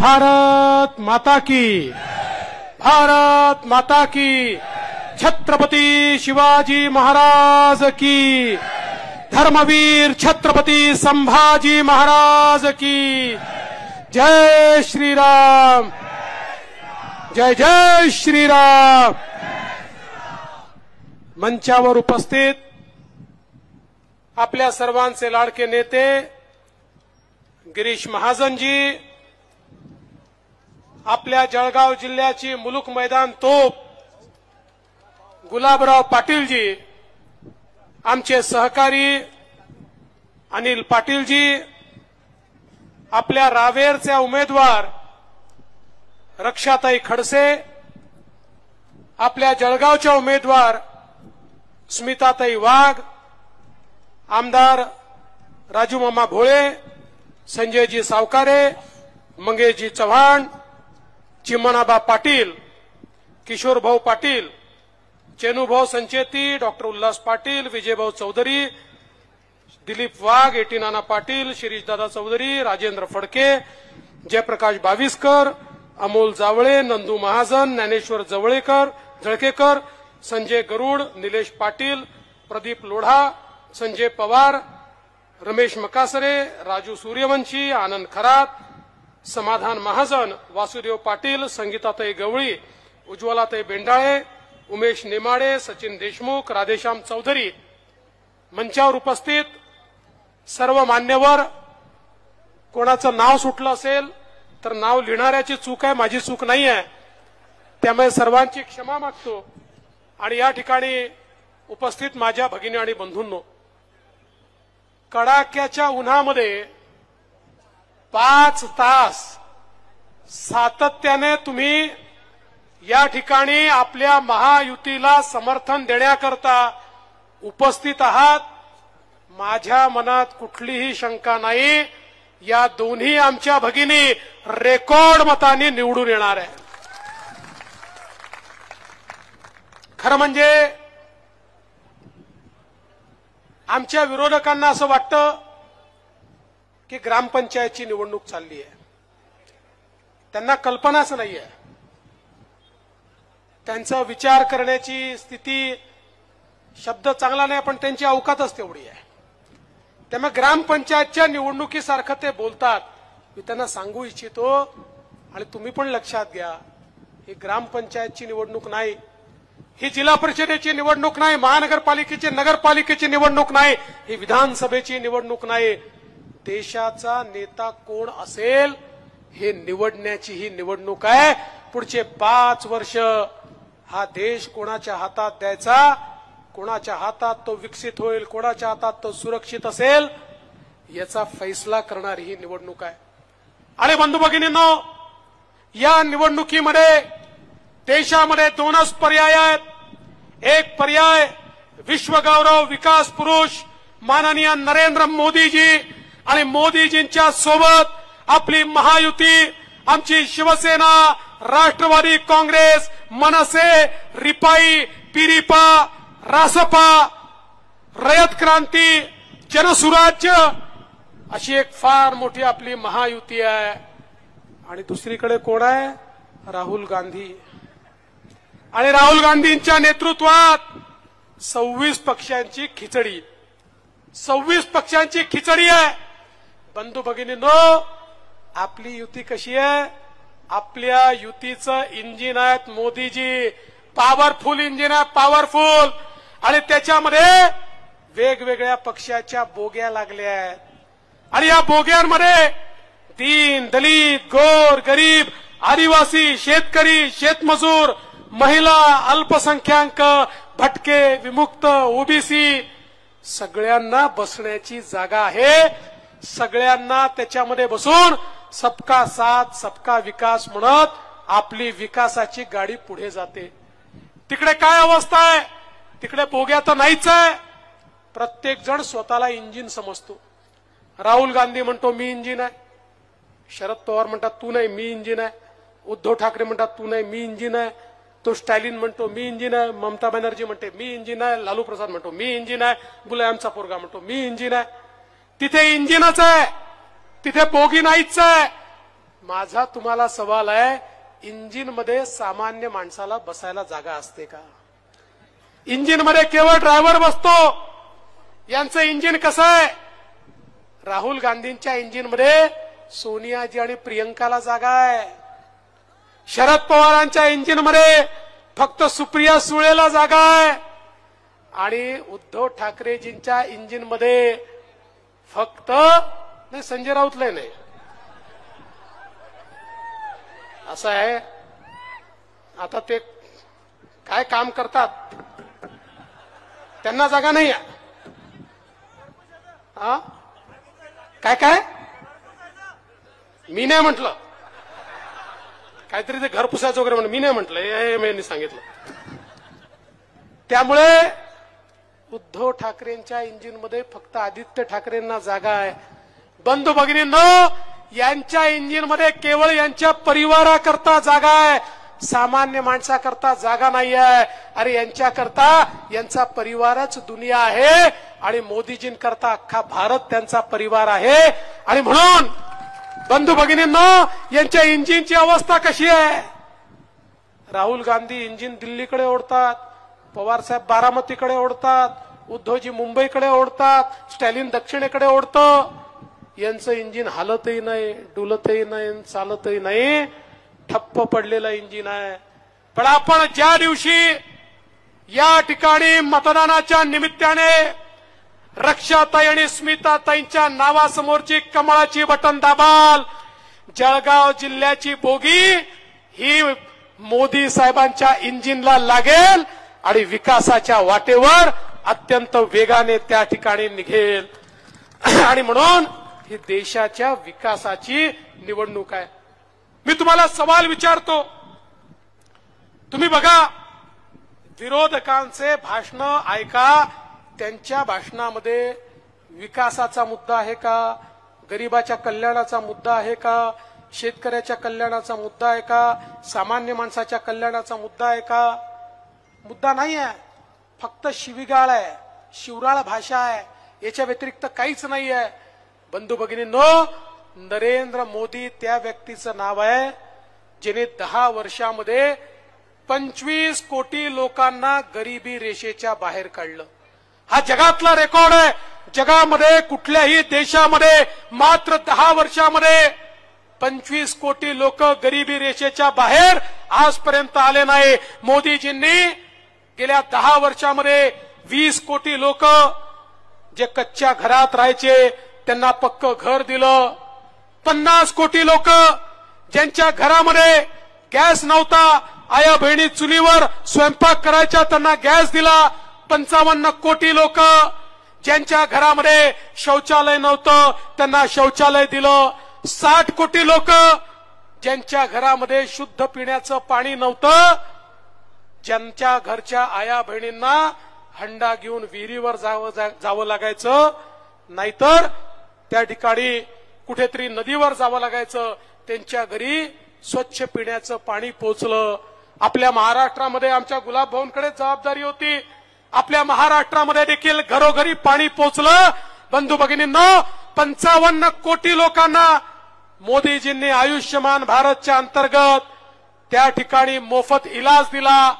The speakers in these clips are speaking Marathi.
भारत माता की, भारत माता की, छत्रपति शिवाजी महाराज की, धर्मवीर छत्रपति संभाजी महाराज की, जय श्री राम, जय जय श्री राम। मंचावर उपस्थित आपल्या सर्वांचे लाडके नेते गिरीश महाजनजी, आपल्या जळगाव जिल्ह्याची मुलुक मैदान तोप गुलाबराव पाटीलजी, आमचे सहकारी अनिल पाटीलजी, आपल्या रावेरच्या उमेदवार रक्षाताई खडसे, आपल्या जळगावच्या उमेदवार स्मिताताई वाघ, आमदार राजूमामा भोळे, संजयजी सावकारे, मंगेशजी चव्हाण, चिमणाबा पाटील, किशोरभाऊ पाटील, चेनूभाऊ संचेती, डॉक्टर उल्हास पाटील, विजयभाऊ चौधरी, दिलीप वाघ, एटीनाना पाटील, शिरीषदादा चौधरी, राजेंद्र फडके, जयप्रकाश बाविस्कर, अमोल जावळे, नंदू महाजन, ज्ञानेश्वर जळकेकर, संजय गरुड, निलेश पाटील, प्रदीप लोढा, संजय पवार, रमेश मकासरे, राजू सूर्यवंशी, आनंद खरात, समाधान महाजन, वासुदेव पाटील, संगीताताई गवळी, उज्ज्वलाताई बेंडाळे, उमेश नेमाडे, सचिन देशमुख, राधेश्याम चौधरी, मंचावर उपस्थित सर्व मान्यवर, कोणाचं नाव सुटलं असेल तर नाव लिहिणाऱ्याची चूक आहे, माझी चूक नाही आहे, त्यामुळे सर्वांची क्षमा मागतो। आणि या ठिकाणी उपस्थित माझ्या भगिनी आणि बंधूंनो, कडाक्याच्या उन्हामध्ये 5 तास सातत्याने तुम्ही या ठिकाणी आपल्या महायुतीला समर्थन देण्याकरता उपस्थित आहात। माझ्या मनात कुठलीही शंका नाही, या दोन्ही आमच्या भगिनी रेकॉर्ड मतांनी निवडून येणार आहे। खरं म्हणजे आमच्या विरोधकांना असं वाटतं की ग्रामपंचायतची निवडणूक चालली आहे, त्यांना कल्पनाच नाहीये, त्यांचा विचार करण्याची स्थिती, शब्द चांगला नाही पण त्यांची अवकातच तेवढी आहे, त्यामुळे ग्रामपंचायतच्या निवडणुकीसारखं ते बोलतात। मी त्यांना सांगू इच्छितो आणि तुम्ही पण लक्षात घ्या, ही ग्रामपंचायतची निवडणूक नाही, ही जिल्हा परिषदेची निवडणूक नाही, महानगरपालिकेची नगरपालिकेची निवडणूक नाही, ही विधानसभेची निवडणूक नाही, देशाचा नेता कोण असेल हे निवडण्याची ही निवडणूक आहे। पुढचे 5 वर्ष हा देश कोणाच्या हातात द्यायचा, कोणाच्या हातात तो विकसित होईल, कोणाच्या हातात तो सुरक्षित असेल, याचा फैसला करणारी ही निवडणूक आहे। आणि बंधू भगिनींनो, या निवडणुकीमध्ये देशामध्ये 2च पर्याय आहेत। एक पर्याय विश्वगौरव विकास पुरुष माननीय नरेंद्र मोदीजी आणि मोदीजींच्या सोबत आपली महायुती, आमची शिवसेना, राष्ट्रवादी काँग्रेस, मनसे, रिपाई, पिरिपा, रासपा, रयत क्रांती, जनसुराज्य अशी एक फार मोठी आपली महायुती आहे। आणि दुसरीकडे कोण आहे? राहुल गांधी। आणि राहुल गांधींच्या नेतृत्वात 26 पक्षांची खिचडी, 26 पक्षांची खिचडी आहे। बंधू भगिनींनो, आपली युती कशी आहे? आपल्या युतीचं इंजिन आहेत मोदीजी, पॉवरफुल इंजिन आहे, पॉवरफुल। आणि त्याच्यामध्ये वेगवेगळ्या पक्षाच्या बोग्या लागल्या आहेत आणि या बोग्यांमध्ये दीन, दलित, गोर, गरीब, आदिवासी, शेतकरी, शेतमजूर, महिला, अल्पसंख्याक, भटके, विमुक्त, ओबीसी सगळ्यांना बसण्याची जागा आहे। सगळ्यांना त्याच्यामध्ये बसून सबका साथ सबका विकास म्हणत आपली विकासाची गाडी पुढे जाते। तिकडे काय अवस्था आहे? तिकडे बोग्या तर नाहीच आहे, प्रत्येक जण स्वतःला इंजिन समजतो। राहुल गांधी म्हणतो मी इंजिन आहे, शरद पवार म्हणतात तू नाही मी इंजिन आहे, उद्धव ठाकरे म्हणतात तू नाही मी इंजिन आहे, तो स्टॅलिन म्हणतो मी इंजिन आहे, ममता बॅनर्जी म्हणते मी इंजिन आहे, लालू प्रसाद म्हणतो मी इंजिन आहे, मुलायमचा पोरगा म्हणतो मी इंजिन आहे। तिथे इंजिनच आहे, तिथे बोगी नाहीच आहे। माझा तुम्हाला सवाल आहे, इंजिन मध्ये सामान्य माणसाला बसायला जागा असते का? इंजिन मध्ये केवळ ड्रायव्हर बसतो. यांचं इंजिन कसं आहे? राहुल गांधींच्या इंजिन मध्ये सोनियाजी आणि प्रियंकाला जागा आहे. शरद पवारांच्या इंजिन मध्ये फक्त सुप्रिया सुळेला जागा आहे. आणि उद्धव ठाकरेजींच्या इंजिन मध्ये फक्त नाही, संजय राऊतला नाही. असं आहे, आता ते काय काम करतात त्यांना जागा नाही आहे. काय काय मी नाही म्हटलं, काहीतरी ते घर पुसायचं वगैरे म्हणून मी नाही म्हटलं, हे मी सांगितलं. त्यामुळे उद्धव ठाकरेंच्या इंजिन मध्ये फक्त आदित्य ठाकरेंना जागा आहे. बंधू भगिनींनो, यांच्या इंजिन मध्ये केवळ यांच्या परिवाराकरता जागा आहे, सामान्य माणसाकरता जागा नाही आहे. अरे यांच्याकरता यांचा परिवारच दुनिया आहे आणि मोदीजींकरता अख्खा भारत त्यांचा परिवार आहे. आणि म्हणून बंधू भगिनींनो, यांच्या इंजिनची अवस्था कशी आहे? राहुल गांधी इंजिन दिल्लीकडे ओढतात, पवारसाहेब बारामतीकडे ओढतात, उद्धवजी मुंबईकडे ओढतात, स्टॅलिन दक्षिणेकडे ओढतं. यांचं इंजिन हालतही नाही, डुलतही नाही, चालतही नाही, ठप्प पडलेलं इंजिन आहे. पण आपण ज्या दिवशी या ठिकाणी मतदानाच्या निमित्ताने रक्षाताई आणि स्मिताताईंच्या नावासमोरची कमळाची बटन दाबाल, जळगाव जिल्ह्याची बोगी ही मोदी साहेबांच्या इंजिनला लागेल आणि विकासाच्या वाटेवर अत्यंत वेगाने त्या ठिकाणी निघेल. आणि म्हणून ही देशाच्या विकासाची निवडणूक आहे. मी तुम्हाला सवाल विचारतो, तुम्ही बघा, विरोधकांचे भाषण ऐका, त्यांच्या भाषणामध्ये विकासाचा मुद्दा आहे का? गरिबाच्या कल्याणाचा मुद्दा आहे का? शेतकऱ्याच्या कल्याणाचा मुद्दा आहे का? सामान्य माणसाच्या कल्याणाचा मुद्दा आहे का? मुद्दा नाही आहे. फक्त शिवीगाळ आहे, शिवराळ भाषा आहे, याच्या व्यतिरिक्त काहीच नाही आहे. बंधू भगिनींनो, नरेंद्र मोदी त्या व्यक्तीचं नाव आहे जिने 10 वर्षामध्ये 25 कोटी लोकांना गरिबी रेषेच्या बाहेर काढलं. हा जगातला रेकॉर्ड आहे. जगामध्ये कुठल्याही देशामध्ये मात्र 10 वर्षामध्ये 25 कोटी लोक गरिबी रेषेच्या बाहेर आजपर्यंत आले नाही. मोदीजींनी गेल्या 10 वर्षामध्ये 20 कोटी लोक जे कच्च्या घरात राहायचे त्यांना पक्क घर दिलं. 50 कोटी लोक ज्यांच्या घरामध्ये गॅस नव्हता, आया बहिणी चुलीवर स्वयंपाक करायच्या, त्यांना गॅस दिला. 55 कोटी लोक ज्यांच्या घरामध्ये शौचालय नव्हतं, त्यांना शौचालय दिलं. 60 कोटी लोक ज्यांच्या घरामध्ये शुद्ध पिण्याचं पाणी नव्हतं, ज्यांच्या घरच्या आया बहिणींना हंडा घेऊन विहिरीवर जावं लागायचं, नाहीतर त्या ठिकाणी कुठेतरी नदीवर जावं लागायचं, त्यांच्या घरी स्वच्छ पिण्याचं पाणी पोहोचलं. आपल्या महाराष्ट्रामध्ये आमच्या गुलाब भाऊंकडे जबाबदारी होती. आपल्या महाराष्ट्रामध्ये देखील घरोघरी पाणी पोहोचलं. बंधू भगिनींनो, 55 कोटी लोकांना मोदीजींनी आयुष्यमान भारतच्या अंतर्गत त्या ठिकाणी मोफत इलाज दिला.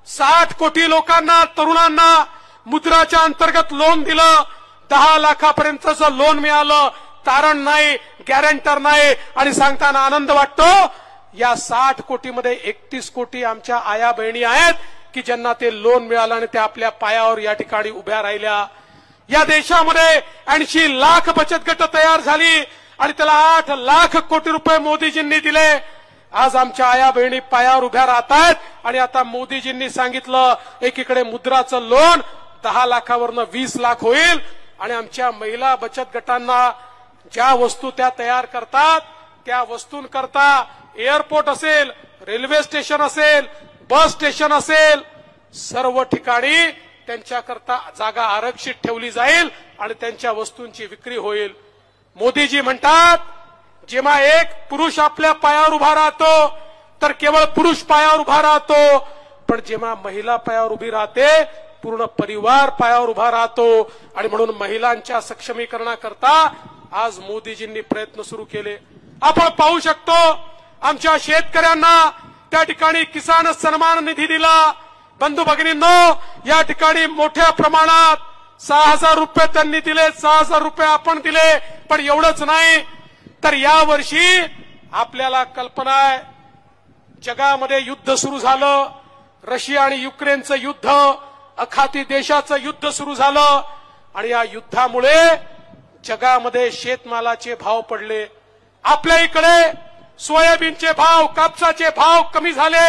60 कोटी लोकांना, तरुणांना मुद्राच्या अंतर्गत लोन दिलं. 10 लाखापर्यंतचं लोन मिळालं. तारण नाही, गॅरंटर नाही. आणि सांगताना आनंद वाटतो, या 60 कोटीमध्ये 31 कोटी आमच्या आया बहिणी आहेत की ज्यांना ते लोन मिळालं आणि त्या आपल्या पायावर या ठिकाणी उभ्या राहिल्या. या देशामध्ये 80 लाख बचत गट तयार झाली आणि त्याला 8 लाख कोटी रुपये मोदीजींनी दिले. आज आमच्या आया बहिणी पायावर उभ्या राहत आहेत. आणि आता मोदीजींनी सांगितलं, एकीकडे मुद्राचं लोन 10 लाखावरनं 20 लाख होईल आणि आमच्या महिला बचत गटांना ज्या वस्तू त्या तयार करतात त्या वस्तूंकरता एअरपोर्ट असेल, रेल्वे स्टेशन असेल, बस स्टेशन असेल, सर्व ठिकाणी त्यांच्याकरता जागा आरक्षित ठेवली जाईल आणि त्यांच्या वस्तूंची विक्री होईल. मोदीजी म्हणतात, जेव्हा एक पुरुष आपल्या पायावर उभा राहतो तर केवळ पुरुष पायावर उभा राहतो, पण जेव्हा महिला पायावर उभी राहते पूर्ण परिवार पायावर उभा राहतो. आणि म्हणून महिलांच्या सक्षमीकरणाकरता आज मोदीजींनी प्रयत्न सुरू केले. आपण पाहू शकतो आमच्या शेतकऱ्यांना त्या ठिकाणी किसान सन्मान निधी दिला। बंधू भगिनींनो, या ठिकाणी मोठ्या प्रमाणात 6,000 रुपये त्यांनी दिले, 6,000 रुपये आपण दिले। पण एवढंच नाही तर या वर्षी आपल्याला कल्पना आहे, जगामध्ये युद्ध सुरू झालं, रशिया आणि युक्रेनचं युद्ध, अखाती देशाचं युद्ध सुरू झालं आणि या युद्धामुळे जगामध्ये शेतमालाचे भाव पडले। आपल्या इकडे सोयाबीनचे भाव, कापसाचे भाव कमी झाले।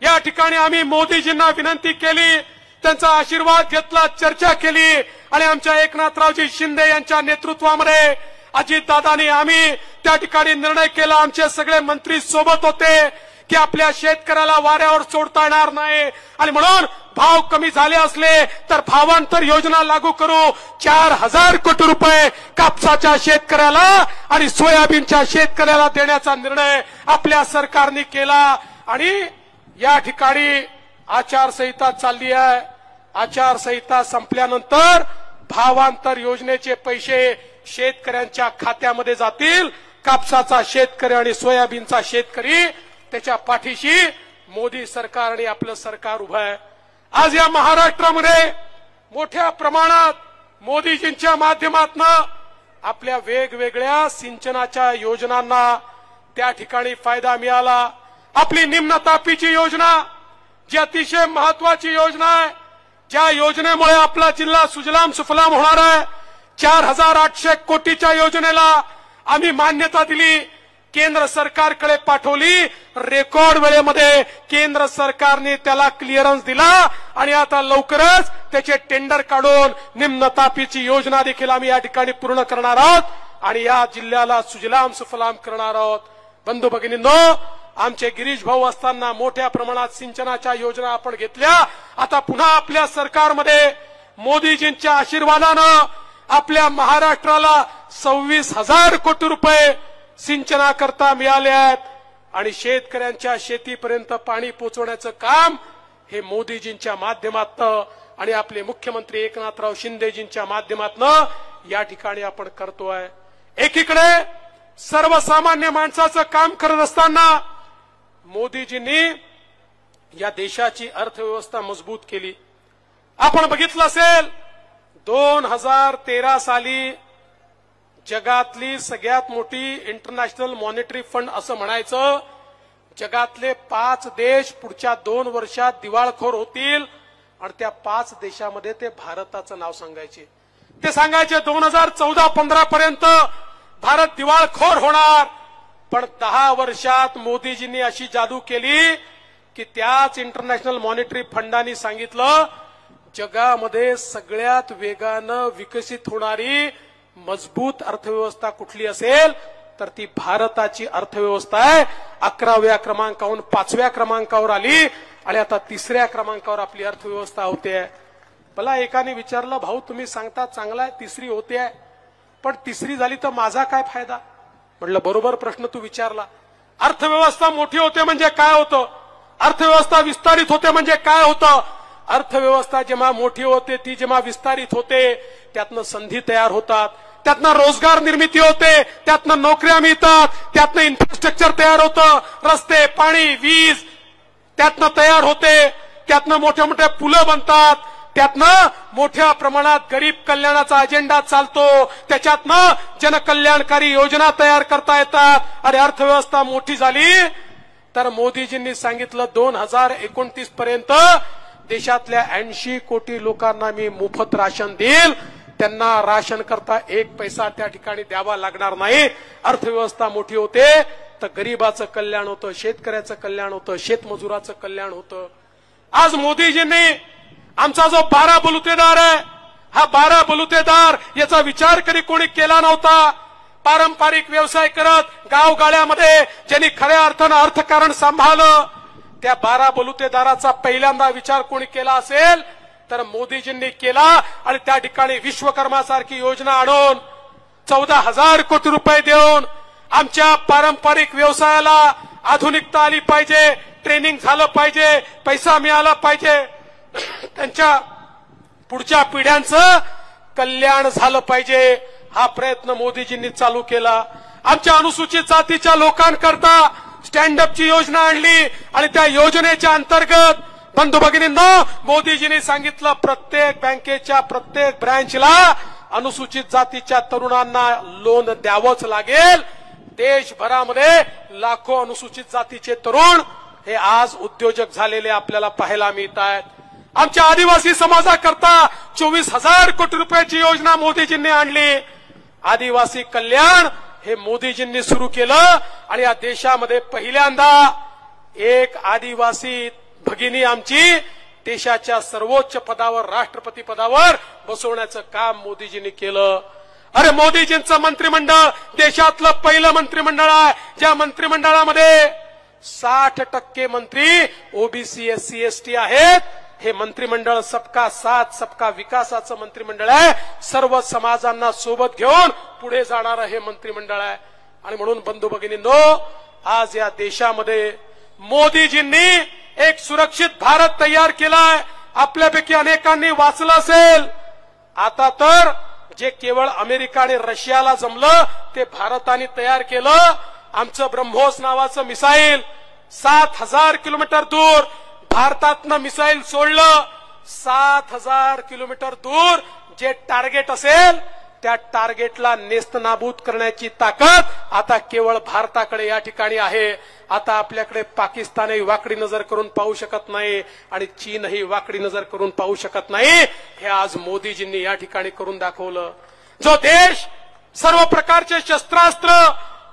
या ठिकाणी आम्ही मोदीजींना विनंती केली, त्यांचा आशीर्वाद घेतला, चर्चा केली आणि आमच्या एकनाथरावजी शिंदे यांच्या नेतृत्वामध्ये अजितदादांनी आम्ही त्या ठिकाणी निर्णय केला। आमचे सगळे मंत्री सोबत होते की आपल्या शेतकऱ्याला वाऱ्यावर सोडता येणार नाही आणि म्हणून भाव कमी झाले असले तर भावांतर योजना लागू करू। 4,000 कोटी रुपये कापसाच्या शेतकऱ्याला आणि सोयाबीनच्या शेतकऱ्याला देण्याचा निर्णय आपल्या सरकारने केला आणि या ठिकाणी आचारसंहिता चालली आहे। आचारसंहिता संपल्यानंतर भावांतर योजनेचे पैसे शेतकऱ्यांच्या खात्यामध्ये जातील। कापसाचा शेतकरी आणि सोयाबीनचा शेतकरी त्याच्या पाठीशी मोदी सरकार आणि आपलं सरकार उभं आहे। आज या महाराष्ट्रामध्ये मोठ्या प्रमाणात मोदीजींच्या माध्यमातून आपल्या वेगवेगळ्या सिंचनाच्या योजनांना त्या ठिकाणी फायदा मिळाला। आपली निम्न तापीची योजना जी अतिशय महत्वाची योजना आहे, ज्या योजनेमुळे आपला जिल्हा सुजलाम सुफलाम होणार आहे, 4,800 कोटीच्या योजनेला आम्ही मान्यता दिली, केंद्र सरकारकडे पाठवली। रेकॉर्ड वेळेमध्ये केंद्र सरकारने त्याला क्लिअरन्स दिला आणि आता लवकरच त्याचे टेंडर काढून निम्न तापीची योजना देखील आम्ही या ठिकाणी पूर्ण करणार आहोत आणि या जिल्ह्याला सुजलाम सुफलाम करणार आहोत। बंधू भगिनींनो, आमचे गिरीश भाऊ असताना मोठ्या प्रमाणात सिंचनाच्या योजना आपण घेतल्या। आता पुन्हा आपल्या सरकारमध्ये मोदीजींच्या आशीर्वादानं आपल्या महाराष्ट्राला 26,000 कोटी रुपये सिंचनाकरता मिळाले आहेत आणि शेतकऱ्यांच्या शेतीपर्यंत पाणी पोहोचवण्याचं काम हे मोदीजींच्या माध्यमातून आणि आपले मुख्यमंत्री एकनाथराव शिंदेजींच्या माध्यमातून या ठिकाणी आपण करतोय। एकीकडे सर्वसामान्य माणसाचं काम करत असताना मोदीजींनी या देशाची अर्थव्यवस्था मजबूत केली। आपण बघितलं असेल 2013 साली जगातली सगळ्यात मोठी इंटरनॅशनल मॉनिटरी फंड असं म्हणायचं, जगातले 5 देश पुढच्या 2 वर्षात दिवाळखोर होतील आणि त्या 5 देशामध्ये ते भारताचं नाव सांगायचे। ते सांगायचे 2014-15 पर्यंत भारत दिवाळखोर होणार, पण 10 वर्षात मोदीजींनी अशी जादू केली की त्याच इंटरनॅशनल मॉनिटरी फंडाने सांगितलं जगामध्ये सगळ्यात वेगानं विकसित होणारी मजबूत अर्थव्यवस्था कुठली असेल तर ती भारताची अर्थव्यवस्था आहे। 11व्या क्रमांकावरून 5व्या क्रमांकावर आली आणि आता 3ऱ्या क्रमांकावर आपली अर्थव्यवस्था होते। मला एकाने विचारलं, भाऊ तुम्ही सांगता चांगला आहे 3री होते आहे, पण 3री झाली तर माझा काय फायदा? म्हटलं बरोबर प्रश्न तू विचारला। अर्थव्यवस्था मोठी होते म्हणजे काय होतं? अर्थव्यवस्था विस्तारित होते म्हणजे काय होतं? अर्थव्यवस्था जेव्हा मोठी होते, ती जेव्हा विस्तारित होते, त्यातनं संधी तयार होतात, त्यातनं रोजगार निर्मिती होते, त्यातनं नोकऱ्या मिळतात, त्यातनं इन्फ्रास्ट्रक्चर तयार होतं, रस्ते, पाणी, वीज त्यातनं तयार होते, त्यातनं मोठ्या मोठ्या पुलं बनतात, त्यातनं मोठ्या प्रमाणात गरीब कल्याणाचा अजेंडा चालतो, त्याच्यातनं जनकल्याणकारी योजना तयार करता येतात आणि अर्थव्यवस्था मोठी झाली तर मोदीजींनी सांगितलं 2029 पर्यंत देशातल्या 80 कोटी लोकांना मी मोफत राशन देईल, त्यांना राशन करता 1 पैसा त्या ठिकाणी द्यावा लागणार नाही। अर्थव्यवस्था मोठी होते तर गरीबाचं कल्याण होतं, शेतकऱ्याचं कल्याण होतं, शेतमजुराचं कल्याण होतं। आज मोदीजींनी आमचा जो 12 बलुतेदार आहे, हा 12 बलुतेदार याचा विचार कधी कोणी केला नव्हता। पारंपरिक व्यवसाय करत गावगाड्यामध्ये ज्यांनी खऱ्या अर्थानं अर्थकारण सांभाळलं, त्या 12 बलुतेदाराचा पहिल्यांदा विचार कोणी केला असेल तर मोदीजींनी केला आणि त्या ठिकाणी विश्वकर्मासारखी योजना आणून 14,000 कोटी रुपये देऊन आमच्या पारंपरिक व्यवसायाला आधुनिकता आली पाहिजे, ट्रेनिंग झालं पाहिजे, पैसा मिळाला पाहिजे, त्यांच्या पुढच्या पिढ्यांचं कल्याण झालं पाहिजे, हा प्रयत्न मोदीजींनी चालू केला। आमच्या अनुसूचित जातीच्या लोकांकरता स्टँड अपची योजना आणली आणि त्या योजनेच्या अंतर्गत बंधू भगिनींनो, मोदीजींनी सांगितलं प्रत्येक बँकेच्या प्रत्येक ब्रँचला अनुसूचित जातीच्या तरुणांना लोन द्यावंच लागेल. देशभरामध्ये लाखो अनुसूचित जातीचे तरुण हे आज उद्योजक झालेले आपल्याला पाहायला मिळत आहेत. आमच्या आदिवासी समाजाकरता 24,000 कोटी रुपयाची योजना मोदीजींनी आणली. आदिवासी कल्याण हे मोदीजींनी सुरू केलं आणि या देशामध्ये पहिल्यांदा एक आदिवासी भगिनी आमची देशाच्या सर्वोच्च पदावर, राष्ट्रपती पदावर बसवण्याचं काम मोदीजींनी केलं. अरे मोदीजींचं मंत्रिमंडळ देशातलं पहिलं मंत्रिमंडळ आहे ज्या मंत्रिमंडळामध्ये 60% मंत्री ओबीसी, एससी, एसटी आहेत. हे मंत्रिमंडळ सबका साथ सबका विकासाचं मंत्रिमंडळ आहे. सर्व समाजांना सोबत घेऊन पुढे जाणारं हे मंत्रिमंडळ आहे. आणि म्हणून बंधू भगिनींनो, आज या देशामध्ये मोदीजींनी एक सुरक्षित भारत तयार केलाय. आपल्यापैकी अनेकांनी वाचलं असेल. आता तर जे केवळ अमेरिका आणि रशियाला जमलं ते भारताने तयार केलं. आमचं ब्रह्मोस नावाचं मिसाईल 7,000 किलोमीटर दूर भारतातनं मिसाईल सोडलं. 7,000 किलोमीटर दूर जे टार्गेट असेल त्या टार्गेटला नेस्तनाबूत करण्याची ताकद आता केवळ भारताकडे या ठिकाणी आहे. आता आपल्याकडे पाकिस्तानही वाकडी नजर करून पाहू शकत नाही आणि चीनही वाकडी नजर करून पाहू शकत नाही. हे आज मोदीजींनी या ठिकाणी करून दाखवलं. जो देश सर्व प्रकारचे शस्त्रास्त्र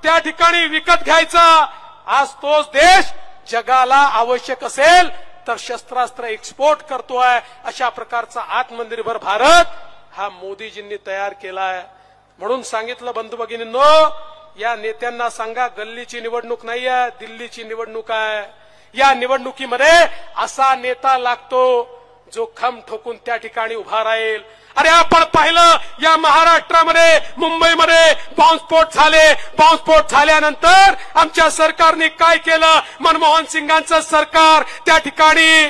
त्या ठिकाणी विकत घ्यायचा, आज तोच देश जगाला आवश्यक असेल तर शस्त्रास्त्र एक्सपोर्ट करतोय. अशा प्रकारचा आत्मनिर्भर भारत हा मोदीजींनी तयार केलाय. म्हणून सांगितलं बंधू भगिनींनो, या नेत्यांना सांगा गल्लीची निवडणूक नाहीये, दिल्लीची निवडणूक आहे. या निवडणुकीमध्ये असा नेता लागतो जो खम ठोकून त्या ठिकाणी उभा राहील. अरे आपण पाहिलं या महाराष्ट्रामध्ये, मुंबईमध्ये बॉम्बस्फोट झाले. बॉम्बस्फोट झाल्यानंतर आमच्या सरकारने काय केलं? मनमोहन सिंगांचं सरकार त्या ठिकाणी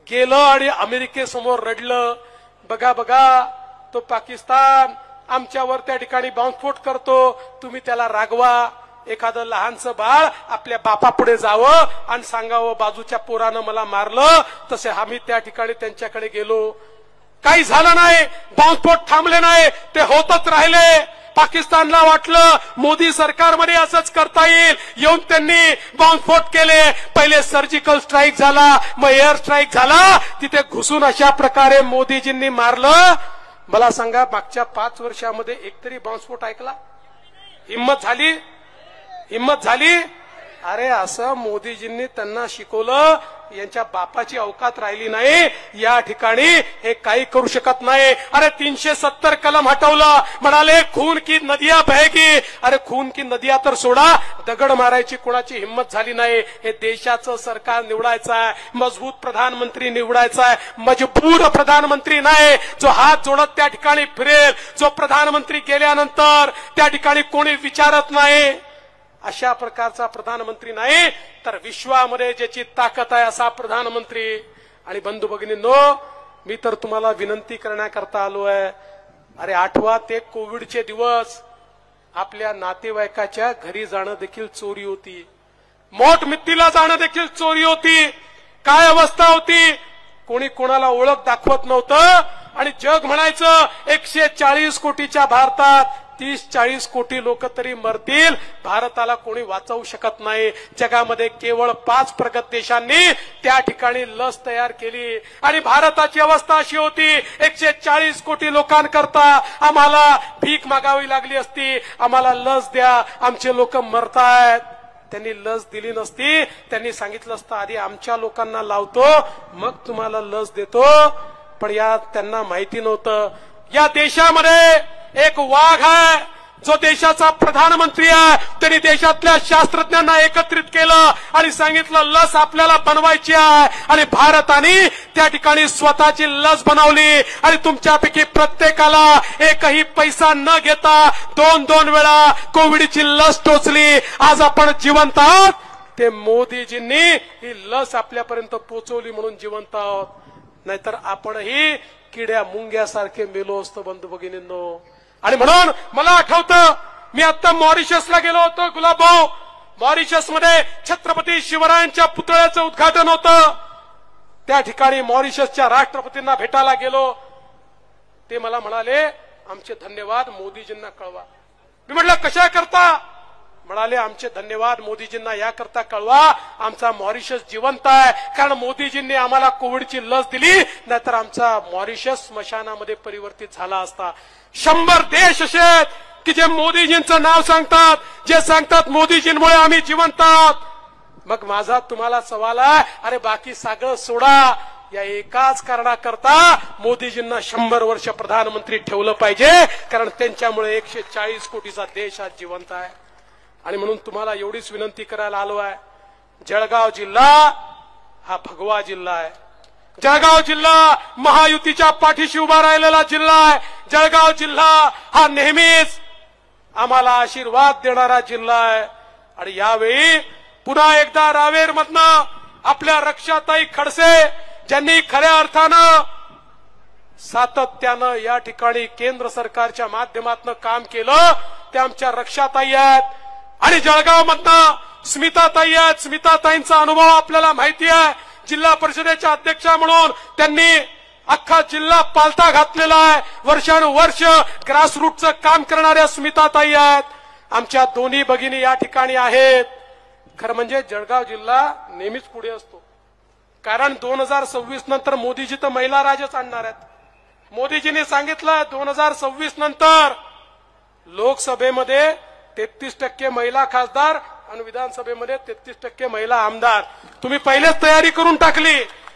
गेलं आणि अमेरिकेसमोर रडलं. बघा बघा, तो पाकिस्तान आमच्यावर त्या ठिकाणी बॉम्बस्फोट करतो, तुम्ही त्याला रागवा. एखादं लहानसं बाळ आपल्या बापापुढे जावं आणि सांगावं बाजूच्या पोरानं मला मारलं. तसे आम्ही त्या ठिकाणी त्यांच्याकडे गेलो, काही झालं नाही, बॉम्बस्फोट थांबले नाही, ते होतच राहिले. पाकिस्तानला वाटलं मोदी सरकारमध्ये असंच करता येईल, येऊन त्यांनी बॉम्बस्फोट केले. पहिले सर्जिकल स्ट्राईक झाला, मग एअर स्ट्राईक झाला. तिथे घुसून अशा प्रकारे मोदीजींनी मारलं. मला सांगा, मागच्या 5 वर्षामध्ये एकतरी बॉम्बस्फोट ऐकला? हिम्मत झाली? हिम्मत झाली? अरे असं मोदीजींनी त्यांना शिकवलं. यांच्या बापाची अवकात राहिली नाही. या ठिकाणी हे काही करू शकत नाही. अरे 370 कलम हटवलं, म्हणाले खून की नदिया बहेगी. अरे खून की नदिया तर सोडा, दगड मारायची कोणाची हिम्मत झाली नाही. हे देशाचं सरकार निवडायचं आहे, मजबूत प्रधानमंत्री निवडायचा आहे, मजबूर प्रधानमंत्री नाही जो हात जोडत त्या ठिकाणी फिरेल, जो प्रधानमंत्री गेल्यानंतर त्या ठिकाणी कोणी विचारत नाही. अशा प्रकारचा प्रधानमंत्री नाही तर विश्वामध्ये ज्याची ताकद आहे असा प्रधानमंत्री. आणि बंधू भगिनींनो, मी तर तुम्हाला विनंती करण्याकरता आलो आहे. अरे आठवा ते कोविडचे दिवस, आपल्या नातेवाईकाच्या घरी जाणं देखील चोरी होती, मोठ मित्तीला जाणं देखील चोरी होती. काय अवस्था होती? कोणी कोणाला ओळख दाखवत नव्हतं आणि जग म्हणायचं 140 कोटीच्या भारतात 30-40 कोटी लोक तरी मरतील, भारताला कोणी वाचवू शकत नाही. जगामध्ये केवळ 5 प्रगत देशांनी त्या ठिकाणी लस तयार केली आणि भारताची अवस्था अशी होती, 140 कोटी लोकांकरता आम्हाला भीक मागावी लागली असती, आम्हाला लस द्या, आमचे लोक मरतायत. त्यांनी लस दिली नसती, त्यांनी सांगितलं असतं आधी आमच्या लोकांना लावतो मग तुम्हाला लस देतो. पण या त्यांना माहिती नव्हतं, या देशामध्ये एक वाघ आहे जो देशाचा प्रधानमंत्री आहे. त्यांनी देशातल्या शास्त्रज्ञांना एकत्रित केलं आणि सांगितलं लस आपल्याला बनवायची आहे. आणि भारताने त्या ठिकाणी स्वतःची लस बनवली आणि तुमच्यापैकी प्रत्येकाला एकही पैसा न घेता 2-2 वेळा कोविडची लस टोचली. आज आपण जिवंत आहोत, ते मोदीजींनी ही लस आपल्यापर्यंत पोहोचवली म्हणून जिवंत आहोत. नाहीतर आपणही किड्या मुंग्यासारखे मेलो असतो बंधू भगिनींनो. आणि म्हणून मला आठवतं मी आता मॉरिशसला गेलो होतो गुलाबभाऊ. मॉरिशसमध्ये छत्रपती शिवरायांच्या पुतळ्याचं उद्घाटन होतं. त्या ठिकाणी मॉरिशसच्या राष्ट्रपतींना भेटायला गेलो. ते मला म्हणाले आमचे धन्यवाद मोदीजींना कळवा. मी म्हटलं कशा करता? म्हणाले आमचे धन्यवाद मोदीजींना याकरता कळवा, आमचा मॉरिशस जिवंत आहे, कारण मोदीजींनी आम्हाला कोविडची लस दिली, नाहीतर आमचा मॉरिशस स्मशानामध्ये परिवर्तित झाला असता. 100 देश असे आहेत की जे मोदीजींचं नाव सांगतात, जे सांगतात मोदीजींमुळे आम्ही जिवंत आहोत. मग माझा तुम्हाला सवाल आहे, अरे बाकी सगळं सोडा, या एकाच कारणाकरता मोदीजींना 100 वर्ष प्रधानमंत्री ठेवलं पाहिजे, कारण त्यांच्यामुळे 140 कोटीचा देश आज जिवंत आहे. आणि म्हणून तुम्हाला एवढीच विनंती करायला आलो आहे, जळगाव जिल्हा हा भगवा जिल्हा आहे. जळगाव जिल्हा महायुतीच्या पाठीशी उभा राहिलेला जिल्हा आहे. जळगाव जिल्हा हा नेहमीच आम्हाला आशीर्वाद देणारा जिल्हा आहे. आणि यावेळी पुन्हा एकदा रावेरमधनं आपल्या रक्षाताई खडसे, ज्यांनी खऱ्या अर्थानं सातत्यानं या ठिकाणी केंद्र सरकारच्या माध्यमातून काम केलं, ते आमच्या रक्षाताई आहेत. आणि जळगाव मधनं स्मिताताई आहेत. स्मिताताईंचा अनुभव आपल्याला माहिती आहे. जिल्हा परिषदेच्या अध्यक्षा म्हणून त्यांनी अख्खा जिल्हा पालथा घातलेला आहे. वर्षानुवर्ष ग्रासरूटचं काम करणाऱ्या स्मिताताई आहेत. आमच्या दोन्ही भगिनी या ठिकाणी आहेत. खरं म्हणजे जळगाव जिल्हा नेहमीच पुढे असतो, कारण 2026 नंतर मोदीजी तर महिला राजच आणणार आहेत. मोदीजींनी सांगितलं 2026 नंतर लोकसभेमध्ये 33% महिला खासदार आणि विधानसभेमध्ये 33% महिला आमदार. तुम्ही पहिलेच तयारी करून टाकली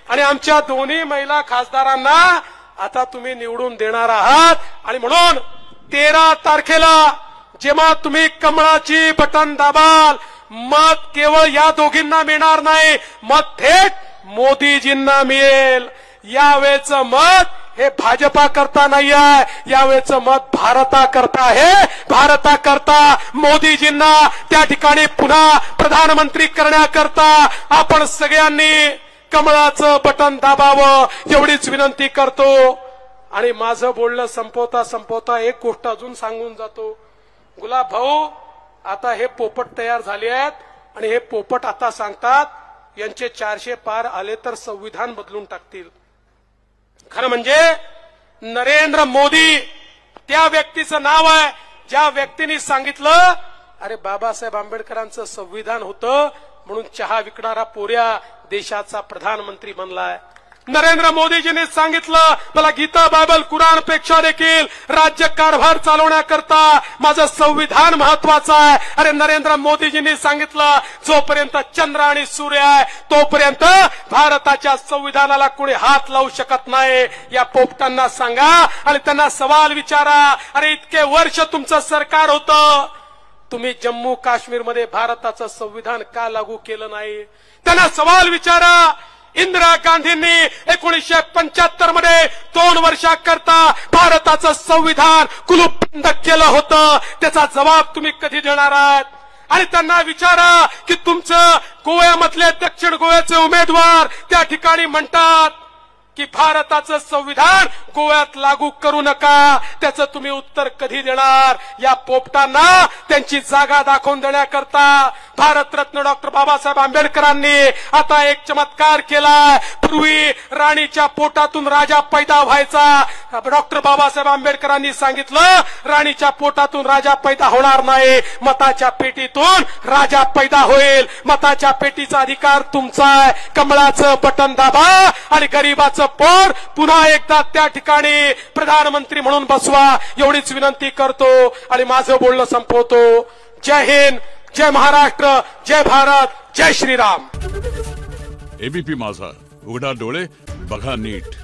आणि आमच्या दोन्ही महिला खासदारांना आता तुम्ही निवडून देणार आहात. आणि म्हणून 13 तारखेला जेव्हा तुम्ही कमळाची बटन दाबाल, मत केवळ या दोघींना मिळणार नाही, मत थेट मोदीजींना मिळेल. यावेळेचं मत हे भाजपा करता नाही आहे, यावेळेचं मत भारता करता आहे. भारता करता मोदीजींना त्या ठिकाणी पुन्हा प्रधानमंत्री करण्याकरता आपण सगळ्यांनी कमळाचं बटन दाबावं एवढीच विनंती करतो. आणि माझं बोलणं संपवता संपवता एक गोष्ट अजून सांगून जातो. गुलाब भाऊ, आता हे पोपट तयार झाले आहेत आणि हे पोपट आता सांगतात यांचे 400 पार आले तर संविधान बदलून टाकतील. खरं म्हणजे नरेंद्र मोदी त्या व्यक्तीचं नाव आहे ज्या व्यक्तीने सांगितलं, अरे बाबासाहेब आंबेडकरांचं संविधान होतं म्हणून चहा विकणारा पोऱ्या देशाचा प्रधानमंत्री बनलाय. नरेंद्र मोदीजींनी सांगितलं मला गीता बायबल कुराण पेक्षा देखील राज्य कारभार चालवण्याकरता माझं संविधान महत्वाचं आहे. अरे नरेंद्र मोदीजींनी सांगितलं जोपर्यंत चंद्र आणि सूर्य आहे तोपर्यंत भारताच्या संविधानाला कोणी हात लावू शकत नाही. या पोपटांना सांगा आणि त्यांना सवाल विचारा, अरे इतके वर्ष तुमचं सरकार होतं, तुम्ही जम्मू काश्मीरमध्ये भारताचं संविधान का लागू केलं नाही? त्यांना सवाल विचारा. इंदिरा गांधींनी 1975 मध्ये 2 वर्षाकरता भारताचं संविधान कुलूपबंद केलं होतं, त्याचा जबाब तुम्ही कधी देणार आहात? आणि त्यांना विचारा की तुमचं गोव्यामधले दक्षिण गोव्याचे उमेदवार त्या ठिकाणी म्हणतात की भारताचं संविधान गोव्यात लागू करू नका, त्याचं तुम्ही उत्तर कधी देणार? या पोपटांना त्यांची जागा दाखवून देण्याकरता भारतरत्न डॉक्टर बाबासाहेब आंबेडकरांनी आता एक चमत्कार केलाय. पूर्वी राणीच्या पोटातून राजा पैदा व्हायचा. डॉक्टर बाबासाहेब आंबेडकरांनी सांगितलं राणीच्या पोटातून राजा पैदा होणार नाही, मताच्या पेटीतून राजा पैदा होईल. मताच्या पेटीचा अधिकार तुमचा आहे. कमळाचं बटन दाबा आणि गरीबाचं पोर पुन्हा एकदा त्या ठिकाणी प्रधानमंत्री म्हणून बसवा एवढीच विनंती करतो आणि माझं बोलणं संपवतो. जय हिंद, जय महाराष्ट्र, जय भारत, जय श्रीराम. एबीपी माझा, उघडा डोळे बघा नीट.